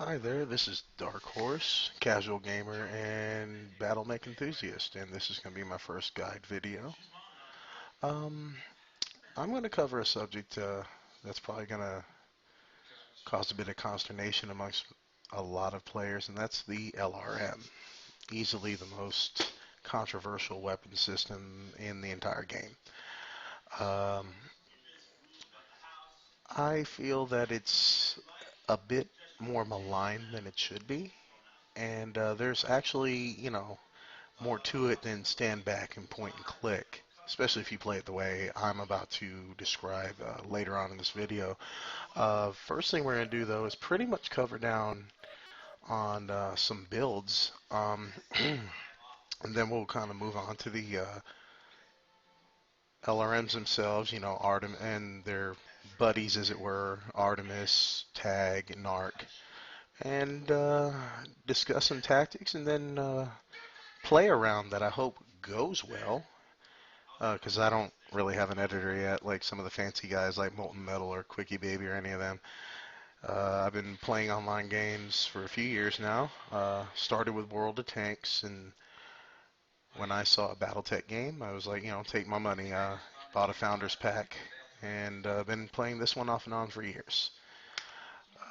Hi there, this is Darkhorse, casual gamer and battle mech enthusiast, and this is going to be my first guide video. Um, I'm going to cover a subject that's probably going to cause a bit of consternation amongst a lot of players, and that's the LRM. Easily the most controversial weapon system in the entire game. Um, I feel that it's a bit more maligned than it should be, and there's actually, more to it than stand back and point and click, especially if you play it the way I'm about to describe later on in this video. First thing we're going to do, though, is pretty much cover down on some builds, and then we'll kind of move on to the LRMs themselves, Artem and their buddies, as it were, Artemis, Tag, Narc, and discuss some tactics, and then play around that I hope goes well. Because I don't really have an editor yet, like some of the fancy guys like Molten Metal or Quickie Baby or any of them. I've been playing online games for a few years now. Started with World of Tanks, and when I saw a BattleTech game, I was like, take my money. Bought a Founders Pack, and been playing this one off and on for years.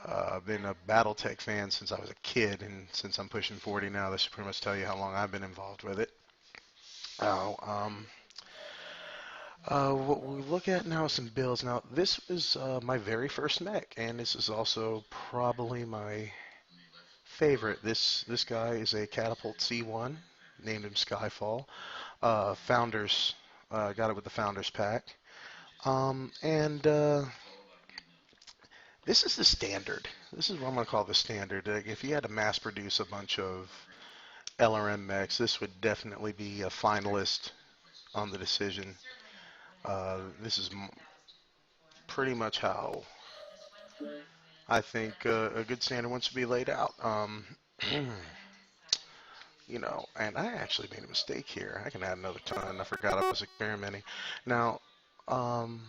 I've been a BattleTech fan since I was a kid, and since I'm pushing 40 now, that should pretty much tell you how long I've been involved with it. Oh, what we look at now is some builds. Now, this is my very first mech, and this is also probably my favorite. This guy is a Catapult C1, named him Skyfall. Founders got it with the Founders pack, and this is the standard. This is what I'm gonna call the standard. If you had to mass produce a bunch of LRM mechs, this would definitely be a finalist on the decision. This is pretty much how I think a good standard wants to be laid out. And I actually made a mistake here. I can add another ton. I forgot I was experimenting. Now, um,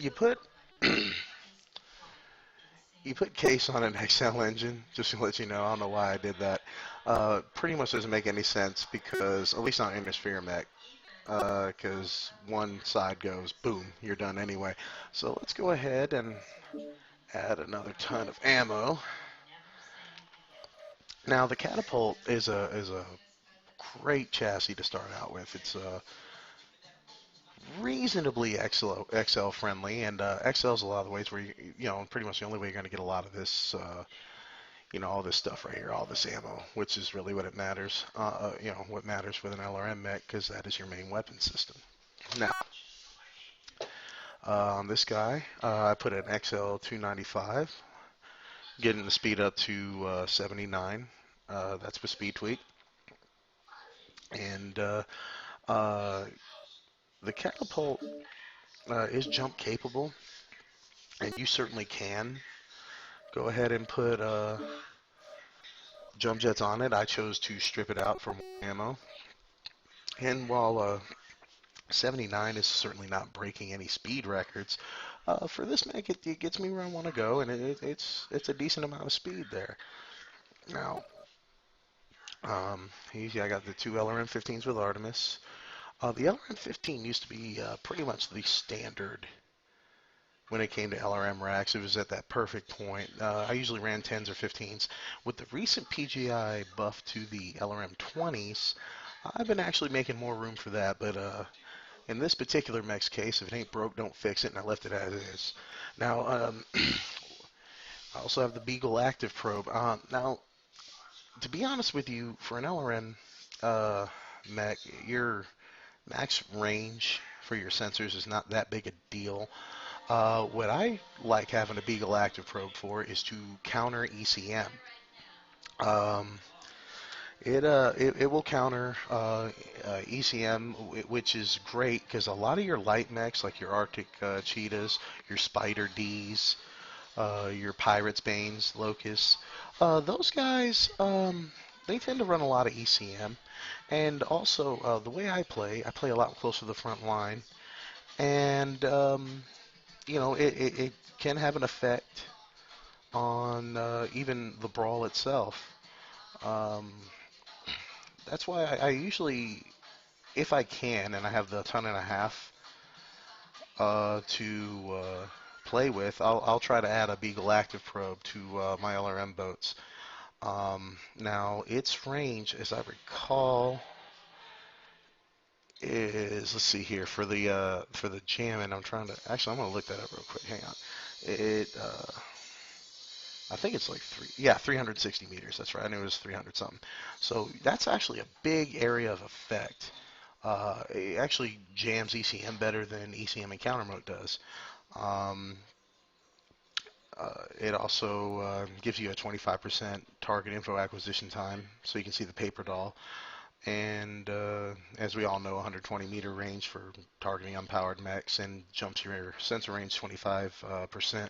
you put you put case on an XL engine, just to let you know. I don't know why I did that. Pretty much doesn't make any sense because, at least not in Sphere mech, because one side goes, boom, you're done anyway. So let's go ahead and add another ton of ammo. Now the catapult is a great chassis to start out with. It's reasonably XL friendly, and XL's a lot of the ways where pretty much the only way you're going to get a lot of this, all this stuff right here, all this ammo, which is really what it matters. What matters with an LRM mech, because that is your main weapon system. Now, on this guy, I put an XL 295, getting the speed up to 79. That's with speed tweak, and uh, the catapult is jump capable, and you certainly can go ahead and put jump jets on it. I chose to strip it out for more ammo. And while 79 is certainly not breaking any speed records, for this mech it gets me where I want to go, and it's a decent amount of speed there. Now, I got the two LRM 15s with Artemis. The LRM 15 used to be pretty much the standard when it came to LRM racks. It was at that perfect point. I usually ran 10s or 15s. With the recent PGI buff to the LRM 20s, I've been actually making more room for that, but in this particular mech's case, if it ain't broke, don't fix it, and I left it as is. Now, I also have the Beagle Active Probe. Now, to be honest with you, for an LRM mech, your max range for your sensors is not that big a deal. What I like having a Beagle Active Probe for is to counter ECM. Um, it will counter ECM, which is great because a lot of your light mechs, like your Arctic Cheetahs, your Spider Ds, your Pirates, Banes, Locusts, those guys, they tend to run a lot of ECM. And also, the way I play a lot closer to the front line, and it can have an effect on even the brawl itself. Um, that's why I usually, if I can, and I have the ton and a half to play with, I'll try to add a Beagle Active probe to my LRM boats. Now its range, as I recall, is, let's see here, for the jamming. I'm trying to actually, I'm gonna look that up real quick. Hang on. It I think it's like 360 meters. That's right. I knew it was 300 something. So that's actually a big area of effect. It actually jams ECM better than ECM encounter mode does. Um, it also gives you a 25% target info acquisition time, so you can see the paper doll. And as we all know, 120-meter range for targeting unpowered mechs, and jumps your sensor range 25%,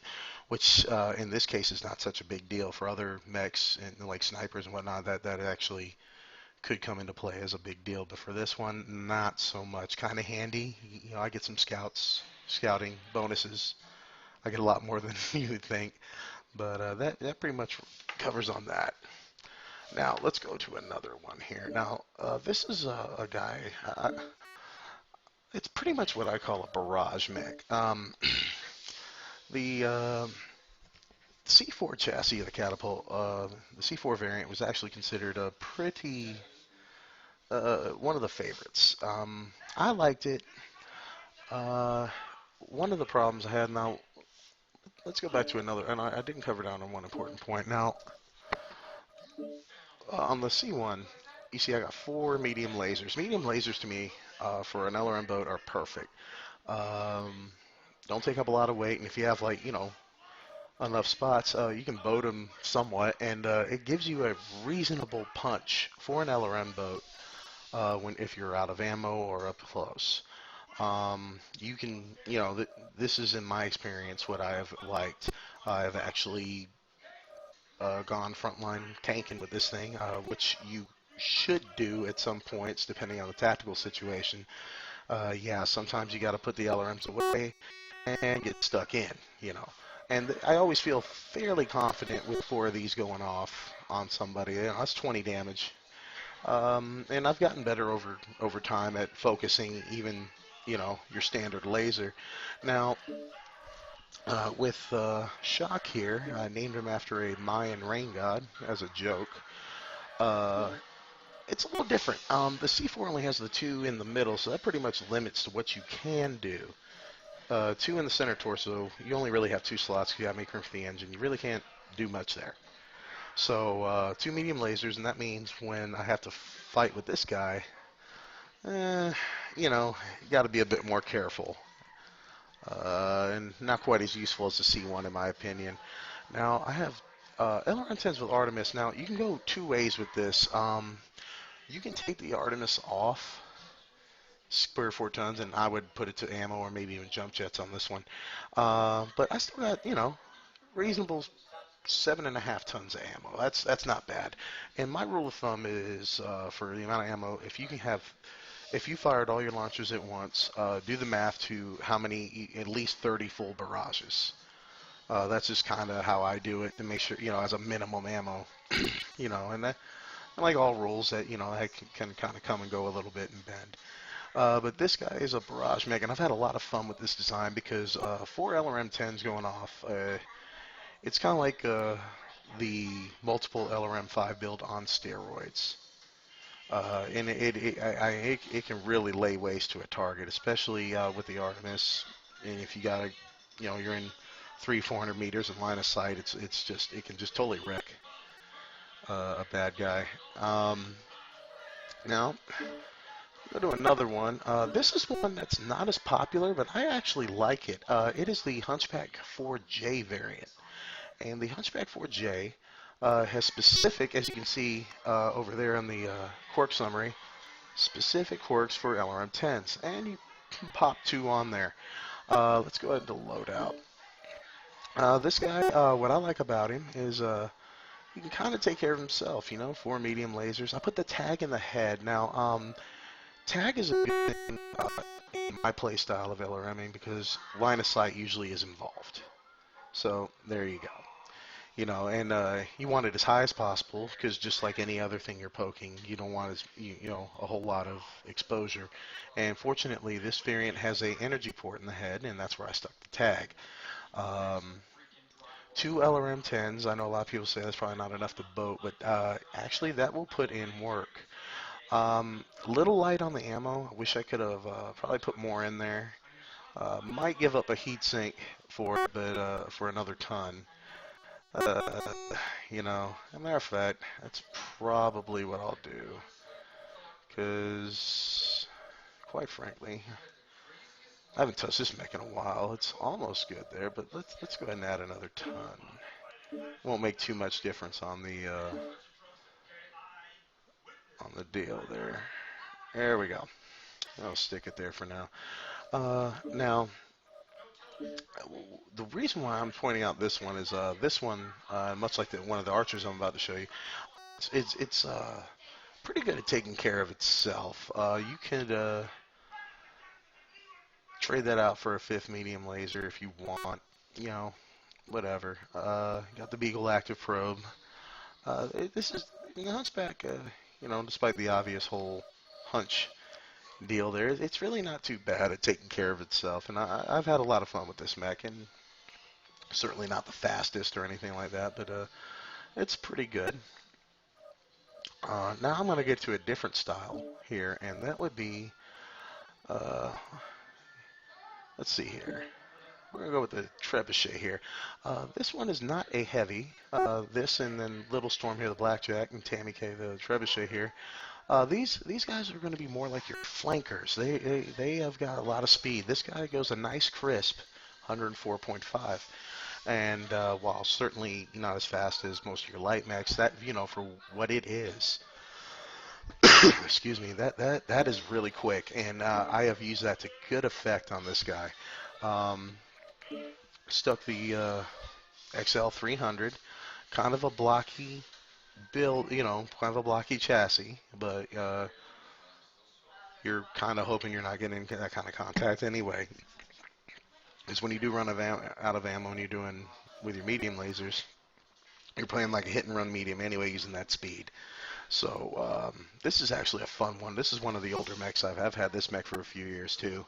which in this case is not such a big deal. For other mechs and like snipers and whatnot, that actually could come into play as a big deal. But for this one, not so much. Kind of handy. You know, I get some scouting bonuses. I get a lot more than you would think. But that pretty much covers on that. Now let's go to another one here. Now this is a guy. It's pretty much what I call a barrage mech. The C4 chassis of the catapult, the C4 variant, was actually considered a pretty one of the favorites. I liked it. Uh, One of the problems I had, now let's go back to another, and I didn't cover down on one important point. Now on the C1, you see I got 4 medium lasers. Medium lasers to me for an LRM boat are perfect. Um, don't take up a lot of weight, and if you have, like, you know, enough spots, you can boat them somewhat, and it gives you a reasonable punch for an LRM boat when if you're out of ammo or up close. You can, you know, this is in my experience what I have liked. I've actually gone frontline tanking with this thing, which you should do at some points depending on the tactical situation. Yeah, sometimes you got to put the LRMs away and get stuck in, you know. And I always feel fairly confident with 4 of these going off on somebody. You know, that's 20 damage. And I've gotten better over time at focusing even, you know, your standard laser. Now, with Shock here, I named him after a Mayan rain god as a joke. Uh, it's a little different. The C4 only has the 2 in the middle, so that pretty much limits to what you can do. 2 in the center torso, you only really have 2 slots. You got to make room for the engine. You really can't do much there. So 2 medium lasers, and that means when I have to fight with this guy, you know, you got to be a bit more careful. And not quite as useful as the C1 in my opinion. Now I have LRM-10s with Artemis. Now you can go 2 ways with this. You can take the Artemis off, spare 4 tons, and I would put it to ammo or maybe even jump jets on this one. But I still got, you know, reasonable 7.5 tons of ammo. That's not bad. And my rule of thumb is for the amount of ammo, if you fired all your launchers at once, do the math to how many, at least 30 full barrages. That's just kind of how I do it to make sure, you know, as a minimum ammo, you know, and that, like all rules that, you know, that can kind of come and go a little bit and bend. But this guy is a barrage mech, and I've had a lot of fun with this design because 4 LRM-10s going off, it's kind of like the multiple LRM-5 build on steroids. And it can really lay waste to a target, especially with the Artemis. And if you got you know, you're in 300-400 meters of line of sight, it can just totally wreck a bad guy. Now, go to another one. This is one that's not as popular, but I actually like it. It is the Hunchback 4J variant. And the Hunchback 4J has specific, as you can see over there in the quirk summary, specific quirks for LRM-10s. And you can pop 2 on there. Let's go ahead to loadout. This guy, what I like about him is he can kind of take care of himself, you know, 4 medium lasers. I put the tag in the head. Now, tag is a good thing in my play style of LRMing because line of sight usually is involved. So there you go. And you want it as high as possible because just like any other thing you're poking, you don't want a whole lot of exposure. And fortunately, this variant has a energy port in the head, and that's where I stuck the tag. Um, Two LRM-10s. I know a lot of people say that's probably not enough to boat, but actually that will put in work. Little light on the ammo. I wish I could have probably put more in there. Might give up a heat sink for it, but for another ton. Uh, as a matter of fact, that's probably what I'll do. Because, quite frankly, I haven't touched this mech in a while. It's almost good there, but let's go ahead and add another ton. Won't make too much difference on the deal there. There we go. I'll stick it there for now. Now, the reason why I'm pointing out this one is this one, much like one of the archers I'm about to show you, it's pretty good at taking care of itself. You could trade that out for a fifth medium laser if you want. You know, whatever. Got the Beagle active probe. This is Hunchback. Despite the obvious whole hunch deal there, it's really not too bad at taking care of itself. And I've had a lot of fun with this mech, and certainly not the fastest or anything like that, but it's pretty good. Now I'm going to get to a different style here, and that would be, uh, let's see here. We're going to go with the trebuchet here. This one is not a heavy. This and then Little Storm here, the Blackjack, and Tammy K, the trebuchet here. These guys are going to be more like your flankers. They have got a lot of speed. This guy goes a nice crisp 104.5. And while certainly not as fast as most of your light mechs, that for what it is, excuse me, that is really quick, and I have used that to good effect on this guy. Um, Stuck the XL 300, kind of a blocky build, kind of a blocky chassis, but you're kind of hoping you're not getting that kind of contact anyway. Because when you do run out of ammo and you're doing with your medium lasers, you're playing like a hit and run medium anyway using that speed. So this is actually a fun one. This is one of the older mechs I've had this mech for a few years too.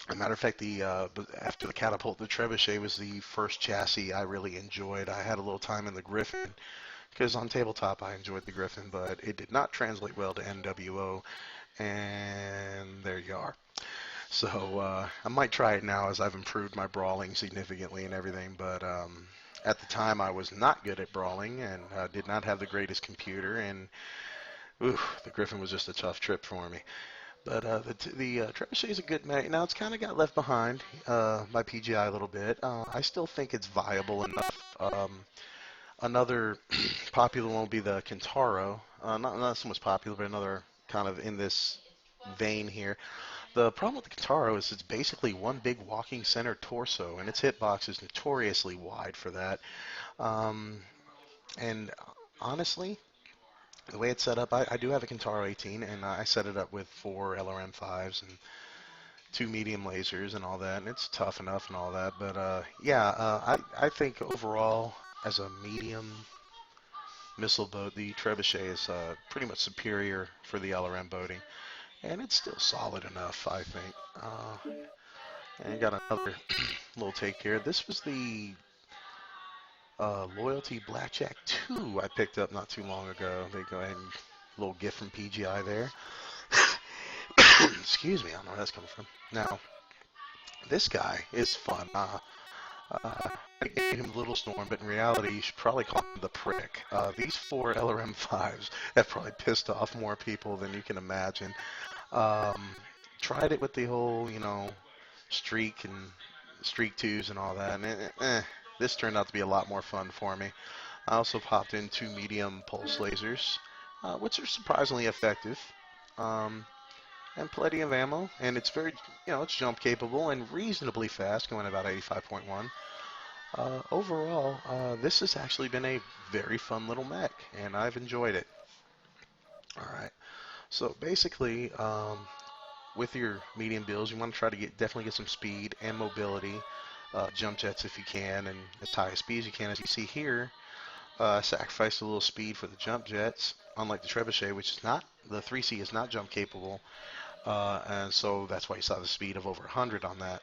As a matter of fact, after the catapult, the trebuchet was the first chassis I really enjoyed. I had a little time in the Griffin because on tabletop I enjoyed the Griffin, but it did not translate well to NWO, and there you are. So I might try it now as I've improved my brawling significantly and everything, but at the time I was not good at brawling and did not have the greatest computer, and the Griffin was just a tough trip for me. But the trebuchet is a good mech. Now it's kind of got left behind by PGI a little bit. I still think it's viable enough. Another popular one will be the Kintaro. Not so much popular, but another kind of in this vein here. The problem with the Kintaro is it's basically one big walking center torso, and its hitbox is notoriously wide for that. Um, and honestly, the way it's set up, I do have a Kintaro 18, and I set it up with 4 LRM 5s and 2 medium lasers and all that, and it's tough enough and all that. But yeah, I think overall, as a medium missile boat, the Trebuchet is pretty much superior for the LRM boating, and it's still solid enough, I think. And got another little take here. This was the Loyalty Blackjack 2 I picked up not too long ago. They go ahead and little gift from PGI there. Excuse me, I don't know where that's coming from. Now, this guy is fun. I gave him Little Storm, but in reality, you should probably call him the Prick. These 4 LRM 5s have probably pissed off more people than you can imagine. Tried it with the whole, streak and streak 2s and all that, and this turned out to be a lot more fun for me. I also popped in 2 medium pulse lasers, which are surprisingly effective. And plenty of ammo, and it's very, it's jump capable and reasonably fast, going about 85.1. Overall, this has actually been a very fun little mech, and I've enjoyed it. All right, so basically, with your medium builds, you want to try to definitely get some speed and mobility. jump jets if you can, and as high a speed as you can. As you see here, sacrifice a little speed for the jump jets, unlike the trebuchet, which is not, the 3C is not jump capable, and so that's why you saw the speed of over 100 on that.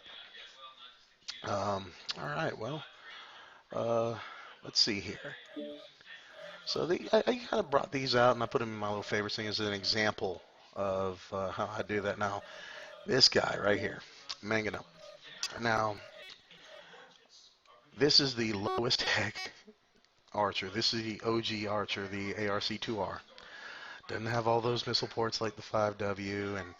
All right, well, uh, let's see here. So I kind of brought these out and I put them in my little favorites thing as an example of how I do that. Now, this guy right here, Mangano. Now, this is the lowest tech Archer. This is the OG Archer, the ARC-2R. Doesn't have all those missile ports like the 5W and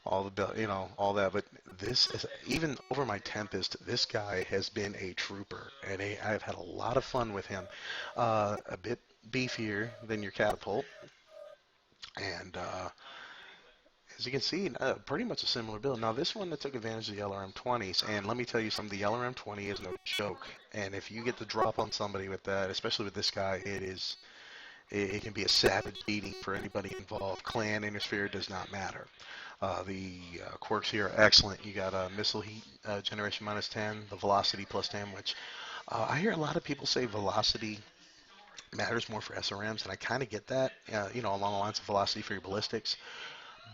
all the, all that. But this is, even over my Tempest, this guy has been a trooper, and I've had a lot of fun with him. A bit beefier than your catapult, and as you can see, pretty much a similar build. Now, this one that took advantage of the LRM-20s, and let me tell you something, the LRM-20 is no joke. And if you get the drop on somebody with that, especially with this guy, it can be a savage beating for anybody involved. Clan, Intersphere, does not matter. The quirks here are excellent. You got missile heat generation -10, the velocity +10, which I hear a lot of people say velocity matters more for SRMs, and I kind of get that, along the lines of velocity for your ballistics.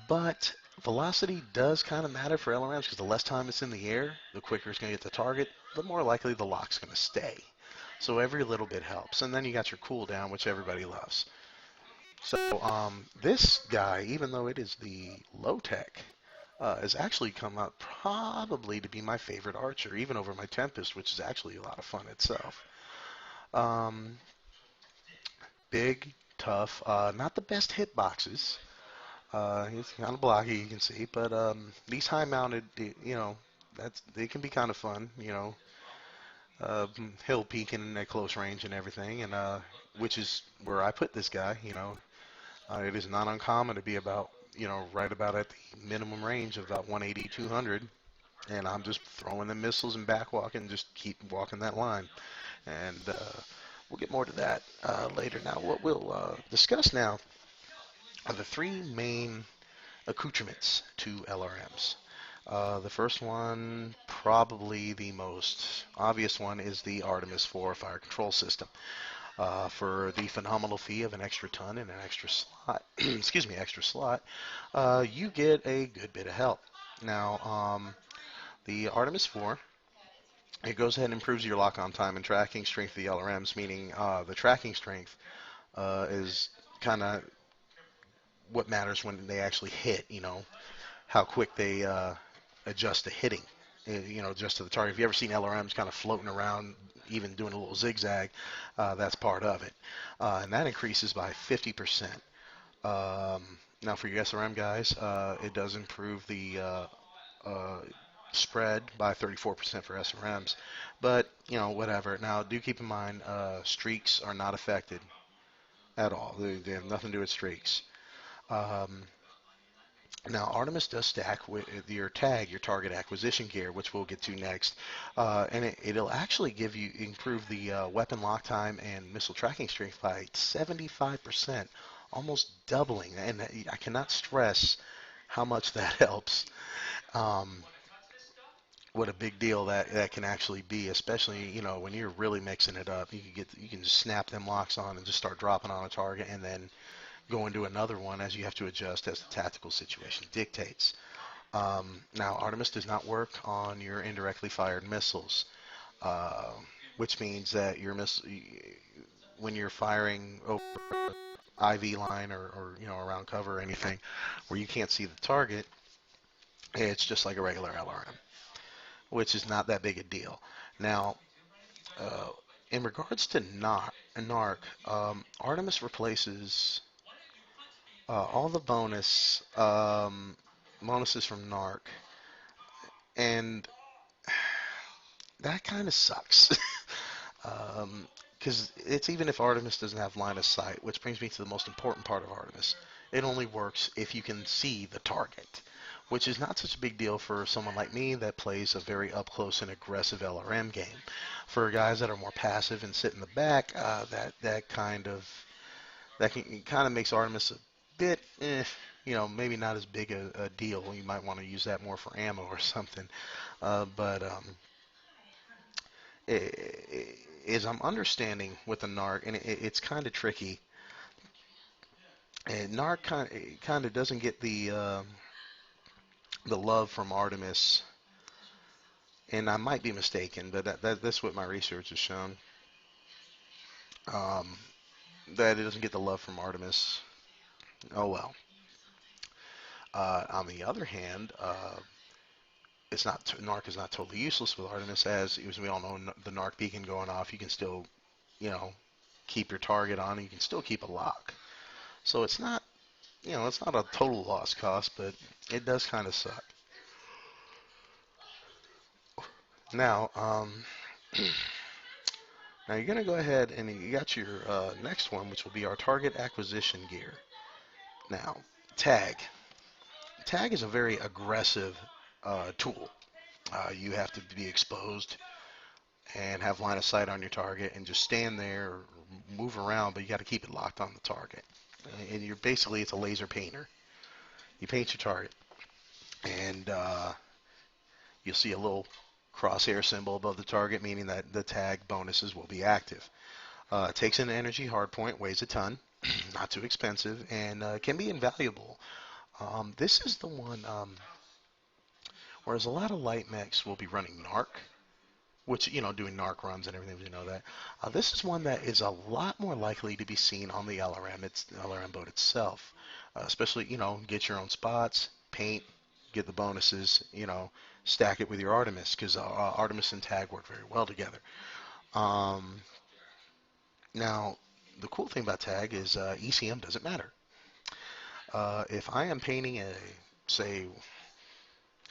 But velocity does kind of matter for LRMs because the less time it's in the air, the quicker it's going to get to target, the more likely the lock's going to stay. So every little bit helps. And then you got your cooldown, which everybody loves. So this guy, even though it is the low tech, has actually come out probably to be my favorite archer, even over my Tempest, which is actually a lot of fun itself. Um, Big, tough, not the best hitboxes. He's kind of blocky, you can see, but these high-mounted, they can be kind of fun, hill peeking at close range and everything, and which is where I put this guy. It is not uncommon to be about, right about at the minimum range of about 180, 200, and I'm just throwing the missiles and back walking, just keep walking that line, and we'll get more to that later. Now, what we'll discuss now are the three main accoutrements to LRMs. The first one, probably the most obvious one, is the Artemis 4 fire control system. For the phenomenal fee of an extra ton and an extra slot, excuse me, extra slot, you get a good bit of help. Now, the Artemis 4, it goes ahead and improves your lock-on time and tracking strength of the LRMs, meaning the tracking strength is kind of what matters when they actually hit, how quick they adjust to hitting, just to the target. If you ever seen LRMs kind of floating around, even doing a little zigzag, that's part of it. And that increases by 50%. Now for your SRM guys, it does improve the spread by 34% for SRMs. But, whatever. Now do keep in mind, streaks are not affected at all. They have nothing to do with streaks. Um, Now, Artemis does stack with your tag, your target acquisition gear, which we'll get to next, and it'll actually improve the weapon lock time and missile tracking strength by 75%, almost doubling. And I cannot stress how much that helps. Um, what a big deal that can actually be, especially when you're really mixing it up. You can just snap them locks on and just start dropping on a target, and then go into another one as you have to adjust as the tactical situation dictates. Now, Artemis does not work on your indirectly fired missiles, uh, which means that when you're firing over IV line or around cover or anything where you can't see the target, it's just like a regular LRM, which is not that big a deal. Now, uh, in regards to NARC, Artemis replaces all the bonuses from NARC, and that kind of sucks. Because it's even if Artemis doesn't have line of sight, which brings me to the most important part of Artemis. It only works if you can see the target, which is not such a big deal for someone like me that plays a very up close and aggressive LRM game. For guys that are more passive and sit in the back, that kind of makes Artemis a bit, maybe not as big a deal. You might want to use that more for ammo or something. But is I'm understanding with the narc, and it's kind of tricky. And narc kind of doesn't get the love from Artemis, and I might be mistaken, but that's what my research has shown. Um, that it doesn't get the love from Artemis. Oh well. On the other hand, it's not narc is not totally useless with Artemis, as we all know, the narc beacon going off, you can still, you know, keep your target on, and you can still keep a lock. So it's not, it's not a total lost cost, but it does kind of suck. Now, now you're gonna go ahead and you got your next one, which will be our target acquisition gear. Now, tag. Tag is a very aggressive tool. You have to be exposed and have line of sight on your target and just stand there or move around, but you got to keep it locked on the target. And you're basically, it's a laser painter. You paint your target, and you'll see a little crosshair symbol above the target, meaning that the tag bonuses will be active. It takes an energy hardpoint, weighs a ton, not too expensive, and can be invaluable. This is the one, whereas a lot of light mechs will be running NARC, which, doing NARC runs and everything, we know that. This is one that is a lot more likely to be seen on the LRM, it's the LRM boat itself. Especially, get your own spots, paint, get the bonuses, stack it with your Artemis, because Artemis and Tag work very well together. Um, Now, the cool thing about Tag is ECM doesn't matter. If I am painting a, say,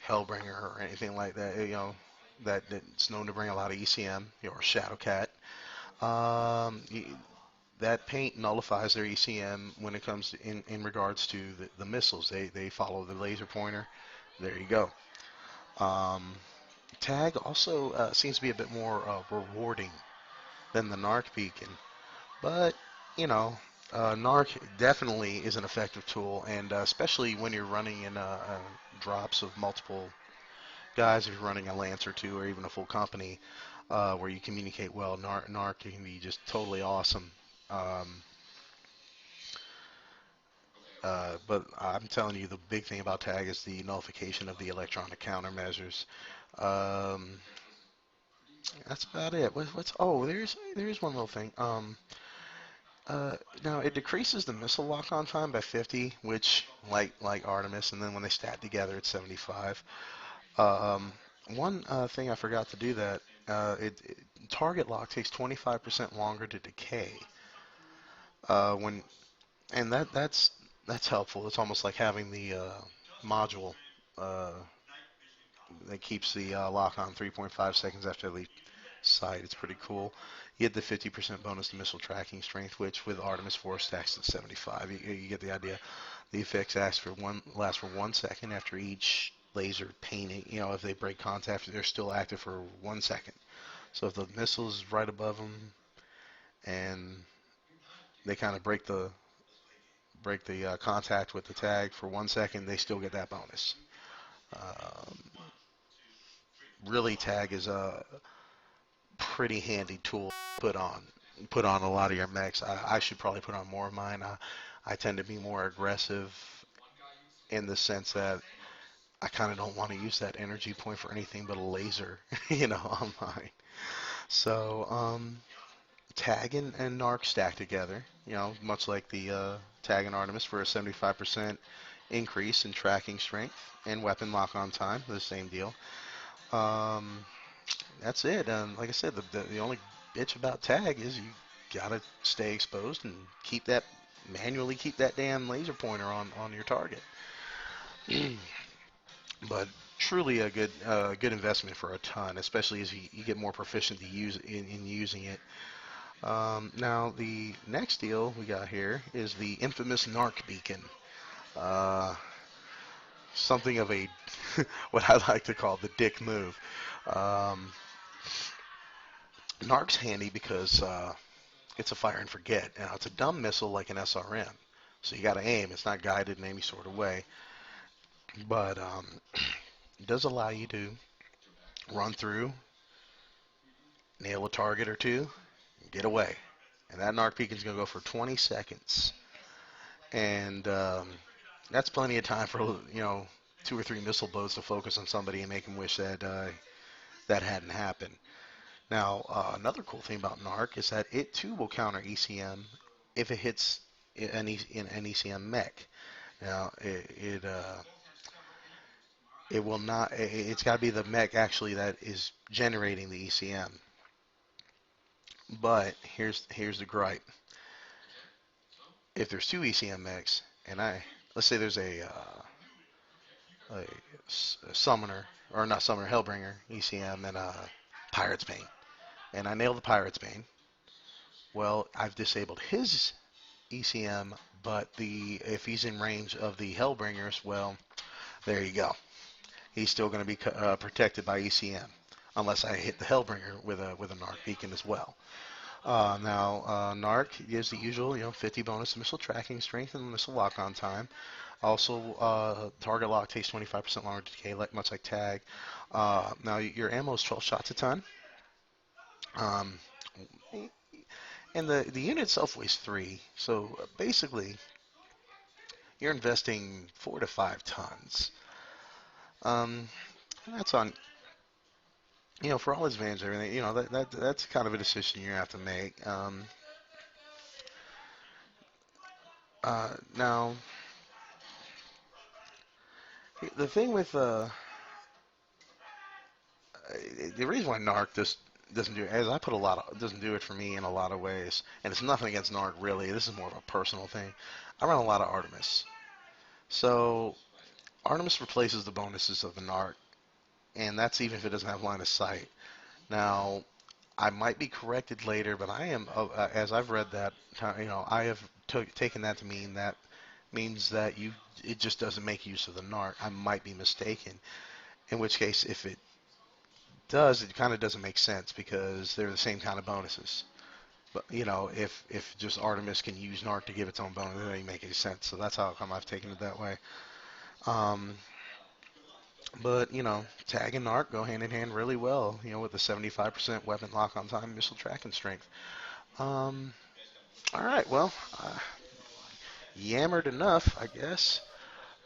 Hellbringer or anything like that, that's known to bring a lot of ECM, or Shadowcat, um, that paint nullifies their ECM when it comes to, in regards to the missiles. They follow the laser pointer. There you go. Um, Tag also seems to be a bit more rewarding than the Narc Beacon. But, you know, NARC definitely is an effective tool, and especially when you're running in drops of multiple guys, if you're running a lance or two, or even a full company where you communicate well, NARC can be just totally awesome. Um, but I'm telling you, the big thing about TAG is the nullification of the electronic countermeasures. Um, that's about it. Oh, there's one little thing. Uh, Now it decreases the missile lock-on time by 50, which like Artemis, and then when they stat together, it's 75. Um, One thing I forgot to do that target lock takes 25% longer to decay. When and that's helpful. It's almost like having the module uh, that keeps the lock on 3.5 seconds after they leave sight. It's pretty cool. You get the 50% bonus to missile tracking strength, which with Artemis 4 stacks at 75. You get the idea. The effects last for 1 second after each laser painting. If they break contact, they're still active for 1 second. So if the missile is right above them and they kind of break the contact with the tag for 1 second, they still get that bonus. Um, Really, tag is a pretty handy tool to put on a lot of your mechs. I should probably put on more of mine. I tend to be more aggressive in the sense that I kind of don't want to use that energy point for anything but a laser, on mine. So, Tag and Narc stack together, much like the Tag and Artemis for a 75% increase in tracking strength and weapon lock-on time, the same deal. Um, that's it. Like I said, the only bitch about Tag is you gotta stay exposed and manually keep that damn laser pointer on your target. But truly a good investment for a ton, especially as you get more proficient in using it. Now the next deal we got here is the infamous Narc Beacon. Uh, Something of a what I like to call the dick move. Um, Narc's handy because it's a fire and forget. Now it's a dumb missile like an SRM, so you got to aim. It's not guided in any sort of way, but it does allow you to run through nail a target or two, get away. And that narc beacon's going to go for 20 seconds. And that's plenty of time for, two or three missile boats to focus on somebody and make them wish that that hadn't happened. Now, another cool thing about NARC is that it too will counter ECM if it hits an ECM mech. Now, it will not. It's got to be the mech actually that is generating the ECM. But here's the gripe. If there's two ECM mechs, and let's say there's a summoner, or not summoner, Hellbringer ECM and a Pirate's Bane, and I nail the Pirate's Bane. Well, I've disabled his ECM, but if he's in range of the Hellbringers, well, there you go. He's still going to be protected by ECM, unless I hit the Hellbringer with a Narc beacon as well. Now, Narc gives the usual, 50 bonus missile tracking strength and missile lock-on time. Also, target lock takes 25% longer to decay, much like tag. Now, your ammo is 12 shots a ton. Um, and the unit itself weighs 3. So basically, you're investing 4 to 5 tons. That's on, for all its advantage and everything, that's kind of a decision you have to make. Now, the thing with the reason why Narc doesn't do it, as I put doesn't do it for me in a lot of ways, and it's nothing against Narc really. This is more of a personal thing. I run a lot of Artemis, so Artemis replaces the bonuses of the Narc, and that's even if it doesn't have line of sight. Now, I might be corrected later, but I am, as I've read that, I have taken that to mean that means that it just doesn't make use of the Narc. I might be mistaken. In which case, if it does, it kind of doesn't make sense because they're the same kind of bonuses. But if just Artemis can use Narc to give its own bonus, it doesn't make any sense. So that's how come I've taken it that way. Um, but Tag and Narc go hand in hand really well. With the 75% weapon lock on time, missile tracking strength. All right, well, yammered enough, I guess.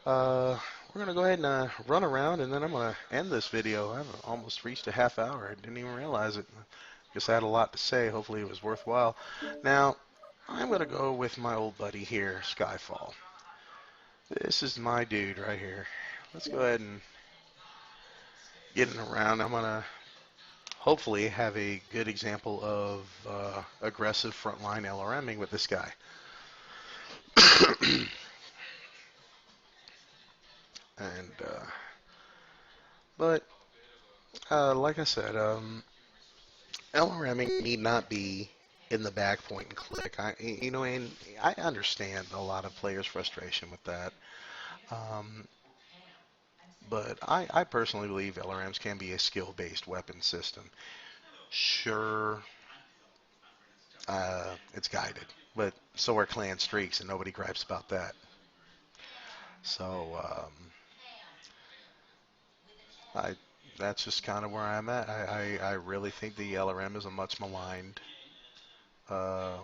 We're gonna go ahead and run around, and then I'm gonna end this video. I've almost reached a half hour. I didn't even realize it. Guess I had a lot to say. Hopefully it was worthwhile. Now, I'm gonna go with my old buddy here, Skyfall. This is my dude right here. Let's go ahead and get him around. I'm gonna hopefully have a good example of aggressive frontline LRMing with this guy. And but like I said, LRMing need not be in the back point and click. And I understand a lot of players' frustration with that. But I personally believe LRMs can be a skill-based weapon system. Sure, it's guided, but so are clan streaks, and nobody gripes about that. So I that's just kind of where I'm at. I really think the LRM is a much maligned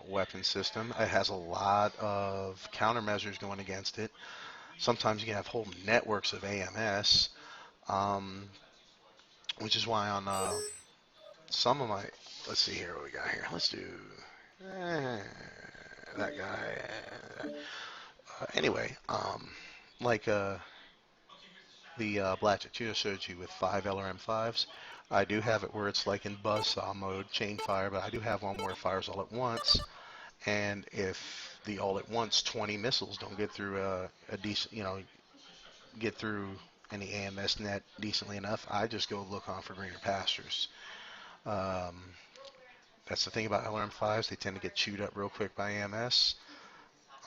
weapon system. It has a lot of countermeasures going against it. Sometimes you can have whole networks of AMS, um, which is why on some of my, let's see here what we got here. Let's do that guy. Anyway, like the Blackjack Tuna showed you with 5 LRM5s. I do have it where it's like in buzzsaw mode, chain fire, but I do have one where it fires all at once. And if the all at once 20 missiles don't get through a decent, get through any AMS net decently enough, I just go look on for greener pastures. Um, that's the thing about LRM5s. They tend to get chewed up real quick by AMS.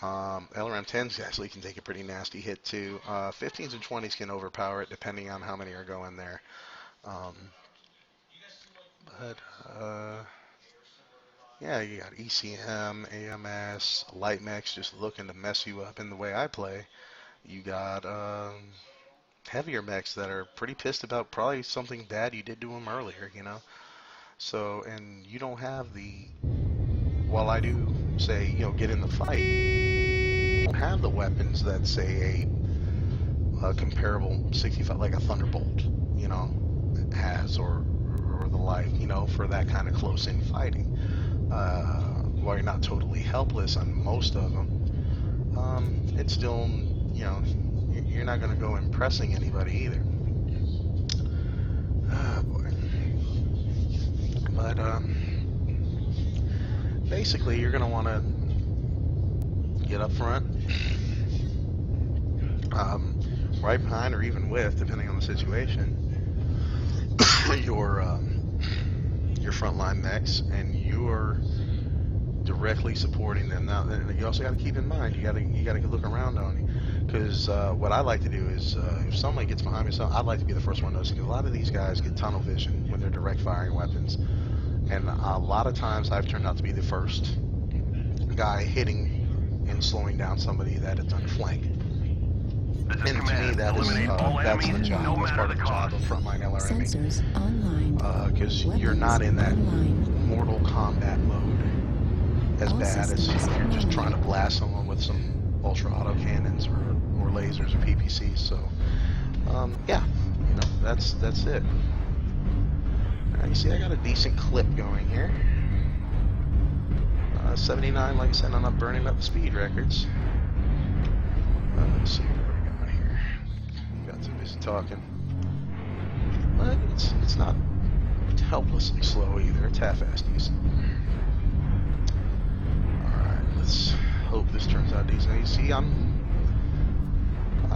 LRM10s actually can take a pretty nasty hit too. 15s and 20s can overpower it depending on how many are going there. Um, but yeah, you got ECM, AMS, light mechs just looking to mess you up in the way I play. You got heavier mechs that are pretty pissed about probably something bad you did to them earlier. So, and you don't have the, while I do say, get in the fight, you don't have the weapons that say a comparable 65, like a Thunderbolt, has, or the like, for that kind of close-in fighting. While you're not totally helpless on most of them, it's still, you're not going to go impressing anybody either. Ah, boy. But basically, you're going to want to get up front, right behind or even with, depending on the situation, your frontline mechs, and you're directly supporting them. Now, you also got to keep in mind, you got to look around on you, because what I like to do is, if somebody gets behind me, I'd like to be the first one to notice, because a lot of these guys get tunnel vision when they're direct firing weapons, and a lot of times I've turned out to be the first guy hitting and slowing down somebody that is on flank. And to me, that's the job. That's part of the job of frontline LRM. Sensors online. Because you're not in that Mortal Kombat mode as bad as if you're just trying to blast someone with some ultra auto cannons or lasers or PPCs. So, yeah, that's it. You see, I got a decent clip going here. 79, like I said, I'm not burning up the speed records. Let's see where we're going here. Got too busy talking. But it's not helplessly slow either. It's half-assed decent. Alright, let's hope this turns out decent. Now, you see, I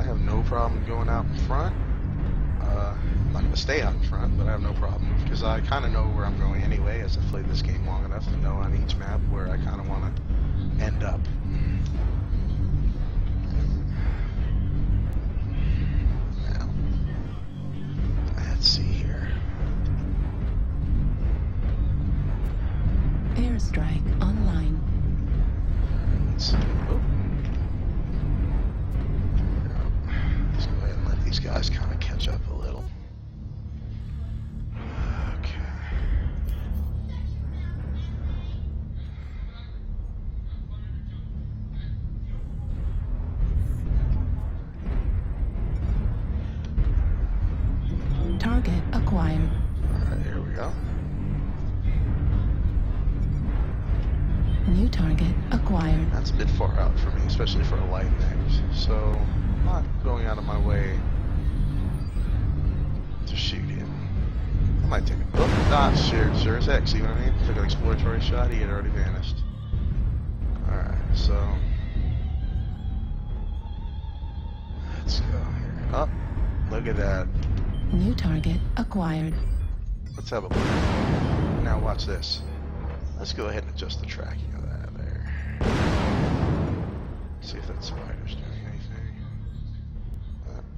have no problem going out in front. I'm not going to stay out in front, but I have no problem, because I kind of know where I'm going anyway, as I've played this game long enough to know on each map where I kind of want to end up. Now, let's see here. Airstrike online. Let's see. Oh. Let's go ahead and let these guys kind of catch up a little. Target acquired. Alright, here we go. New target acquired. That's a bit far out for me, especially for a light mech. So, I'm not going out of my way to shoot him. I might take a... Oh, sure as heck, see what I mean? Took an exploratory shot, he had already vanished. Alright, so... let's go here. Oh, look at that. New target acquired. Let's have a look. Now watch this. Let's go ahead and adjust the tracking of that there. See if that spider's doing anything.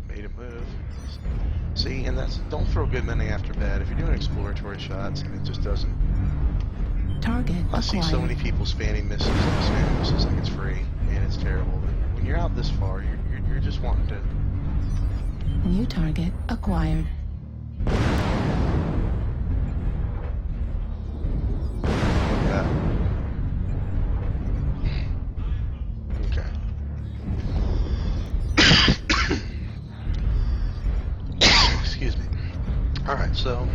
Made it move. See, and that's, don't throw good many after bad. If you're doing exploratory shots and it just doesn't... Target I see so many people spamming missiles like it's free, and it's terrible. But when you're out this far, you're just wanting to... New target acquired. Yeah. Okay. Excuse me. Alright, so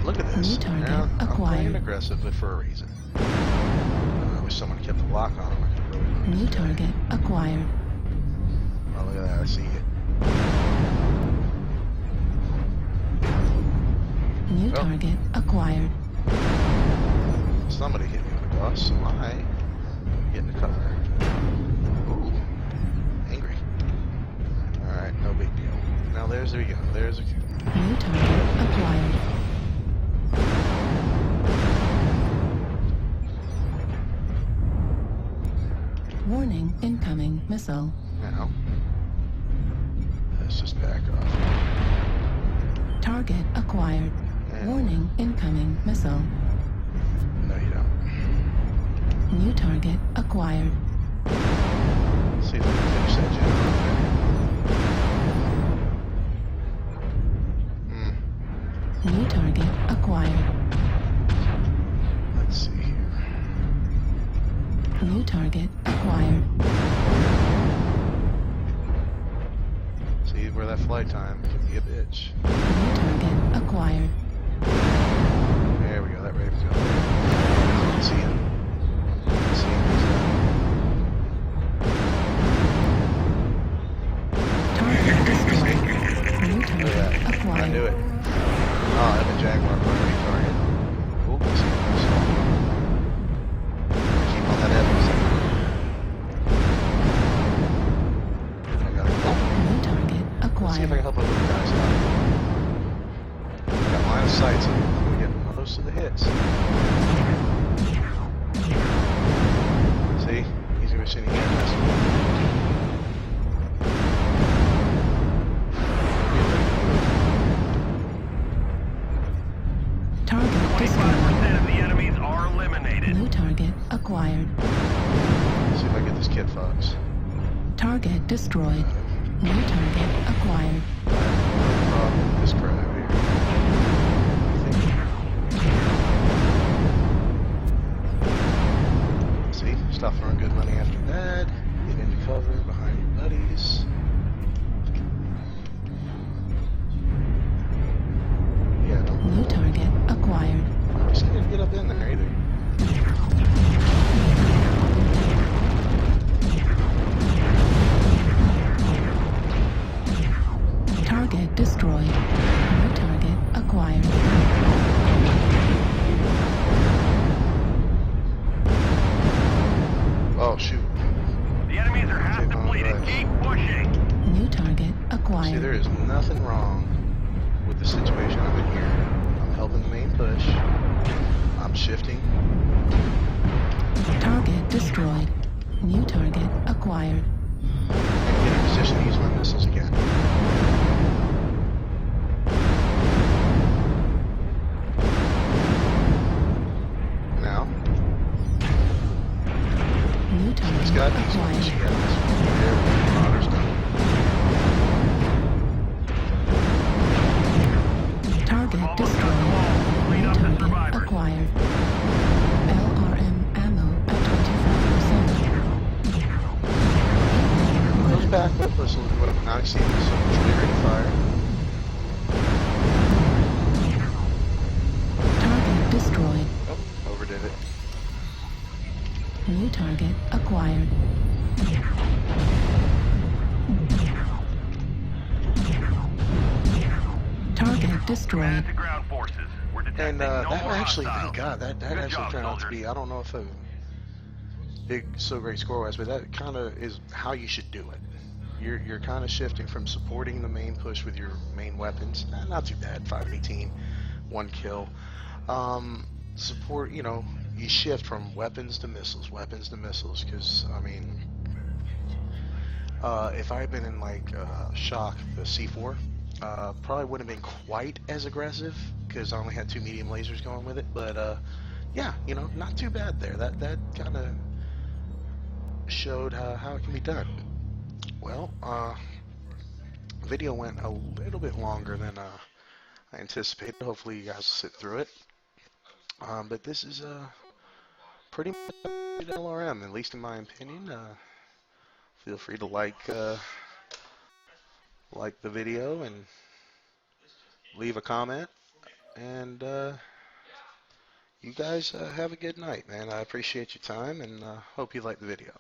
look at this. New target now, I'm acquired. playing aggressive, but for a reason. I wish someone kept a lock on him. I could really New target acquired. Oh, look at that. I see it. New target acquired. Somebody hit me with a bus, so I get in the cover. Ooh, angry. Alright, no big deal. Now there we go. There's a... New target acquired. Warning, incoming missile. Now, let's just back off. Target acquired. And Warning, incoming missile. no, you don't. New target acquired. Let's see if I can finish that New target acquired. New target acquired. See where that flight time can be a bitch. New target acquired. There we go. That Raven's going. You can see him. You can see him. Target destroyed. New Look at target that. I acquired. knew it. Oh, I have a Jaguar priority target. Cool. Let's see what this is. Keep on that evidence. I gotta go. New target Let's see if I can acquired. help a little guys out. I got line of sight, so I'm gonna get most of the hits. See? He's gonna be sitting here messing with me. Target 25% destroyed. of the enemies are eliminated. New target acquired. Let's see if I get this kid fox. Target destroyed. New target acquired. No problem with this crap here. See? Stop throwing good money after that. Get into cover behind your buddies. Yeah, don't. New target acquired. I'm just gonna get up in there either. Target destroyed. New target acquired. Oh, shoot. The enemies are half Take on the depleted. rest. Keep pushing. New target See, acquired. there is nothing wrong with the situation I'm in here. I'm helping the main push. I'm shifting. Target destroyed. New target acquired. And get in position to use my missiles again. Now, New it's target got these ones. You acquired. got this. There we go. Marauders done. Target Almost got them destroyed. all. Clean New up the target survivors. acquired. LRM ammo at 25%. Goes back with us a little bit. Now I see this. So it's ready to fire. Target destroyed. Oh, overdid it. New target acquired. Target destroyed. Command to ground forces. We're detecting And no that more actually, hostiles. thank God, that Good actually job, turned out to soldiers. be, I don't know if a big, so great score-wise, but that kind of is how you should do it. You're kind of shifting from supporting the main push with your main weapons. Not too bad, 518, 1 kill. Support, you shift from weapons to missiles, because, I mean, if I had been in, like, Shock, the C4, probably wouldn't have been quite as aggressive, because I only had 2 medium lasers going with it, but, yeah, not too bad there. That kind of showed how it can be done. Well, video went a little bit longer than I anticipated. Hopefully you guys will sit through it. But this is pretty much an LRM, at least in my opinion. Feel free to like the video and leave a comment. And you guys have a good night, man. I appreciate your time and hope you like the video.